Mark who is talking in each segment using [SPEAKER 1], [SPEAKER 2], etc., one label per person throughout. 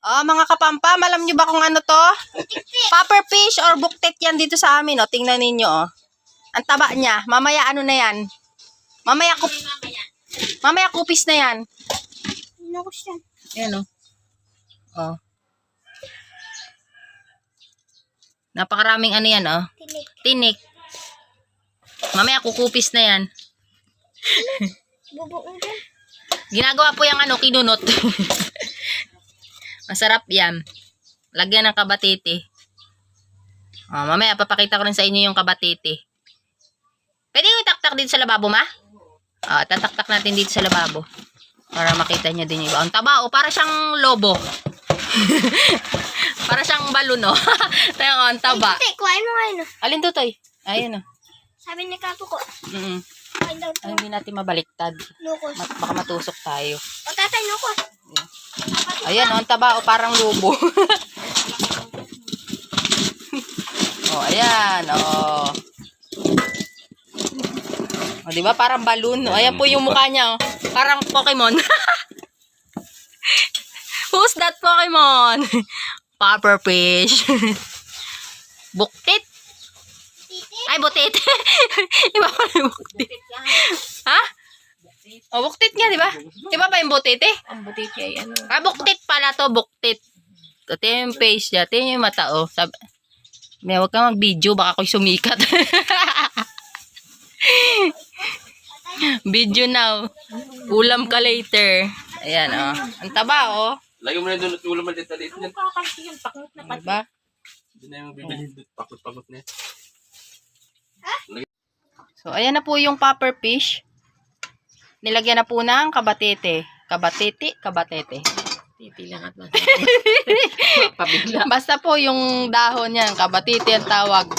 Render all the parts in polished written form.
[SPEAKER 1] Oh, mga kapampam, alam nyo ba kung ano to? Popper fish or buktit yan dito sa amin. Oh. Tingnan ninyo. Oh. Ang taba niya. Mamaya ano na yan? Mamaya kupis na yan. Ayan oh. Oh. Napakaraming ano yan oh. Tinik. Mamaya kukupis na yan. Ginagawa po yung ano, kinunot. Masarap yan. Lagyan ng kabatiti. Oh, mamaya papakita ko rin sa inyo yung kabatiti. Pwede yung itaktak dito sa lababo, ma? Oh, tataktak natin dito sa lababo. Para makita niya din yung iba. Ang taba, oh, para siyang lobo. Para siyang balon, oh. Tayo, ang taba.
[SPEAKER 2] Ay, kuhain mo ngayon.
[SPEAKER 1] Alin to, Toy? Ayan, oh.
[SPEAKER 2] Sabi ni Kapo ko.
[SPEAKER 1] Ay, hindi natin mabaliktad.
[SPEAKER 2] Lukos.
[SPEAKER 1] Baka matusok tayo.
[SPEAKER 2] O tatay, lukos.
[SPEAKER 1] Ayan, oh, ang taba, oh, parang lobo. Oh, ayan, oh. O, diba? Parang balloon. O, ayan po yung mukha niya, oh. Parang Pokemon. Who's that Pokemon? Popper fish. Buktit. Ay, butit. Iba pa yung buktit. Ha? O, buktit nga, diba? Diba ba yung butit eh?
[SPEAKER 3] Ang butit niya, ano.
[SPEAKER 1] Ah, buktit pala to, buktit. Ito yung face niya. Ito yung mata, oh. Sabi, may huwag kang mag-video, baka ako'y sumikat. Video now. Ulam ka later. Ayan, oh. Ang taba, oh.
[SPEAKER 4] Lagi mo na doon at ulam dito dito.
[SPEAKER 3] Ang kakalaki yung pakot na pati.
[SPEAKER 1] Diba?
[SPEAKER 4] Hindi na yung bibili dito. Pakot-pakot na yan.
[SPEAKER 1] So, ayan na po yung popper fish. Nilagyan na po ng kabatete. Kabatete.
[SPEAKER 3] Titilang at mapabigla.
[SPEAKER 1] Basta po yung dahon yan, kabatete ang tawag.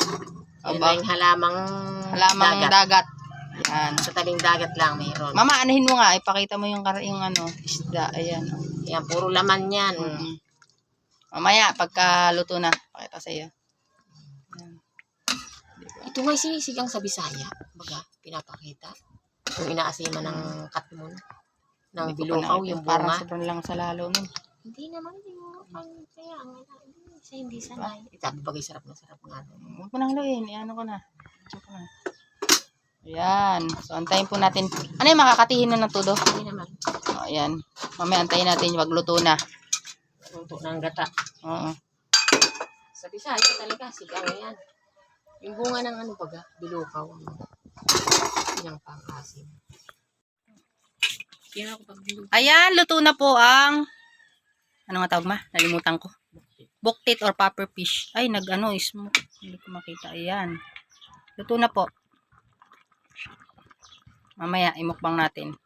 [SPEAKER 3] Yan na yung halamang
[SPEAKER 1] Dagat. Yan.
[SPEAKER 3] Sa tabing dagat lang mayroon.
[SPEAKER 1] Mama, anahin mo nga. Ipakita mo yung ano, isda. Ayan. Oh.
[SPEAKER 3] Yan, puro laman yan.
[SPEAKER 1] Mamaya, pagka luto na, pakita sa iyo.
[SPEAKER 3] Ito nga sinisigang sa Bisaya. Baga, pinapakita. Yung inaasima ng katmon. Ng bilukaw, yung
[SPEAKER 1] parang
[SPEAKER 3] bunga.
[SPEAKER 1] sobrang lang sa lalo nun.
[SPEAKER 3] Hindi naman yung kaya hindi sanay. Itabi bagay sarap na sarap nga.
[SPEAKER 1] Huwag mo nang haluin. Ano ko na. Ayan. So, antayin po natin. Ano yung makakatihin na ng todo?
[SPEAKER 3] Hindi naman.
[SPEAKER 1] O, ayan. Mamaya antayin natin yung magluto na.
[SPEAKER 3] Luto ng gata.
[SPEAKER 1] Oo.
[SPEAKER 3] Sa Bisaya talaga, sigang yan. Yung bunga ng ano baga, bilukaw. Yung pang-asim. Yan ako pag
[SPEAKER 1] Ayan, luto na po ang ano nga tawag, ma? Nalimutan ko. Buktit or popper fish. Ay, smoke. Hindi ko makita. Ayan. Luto na po. Mamaya, imukbang natin.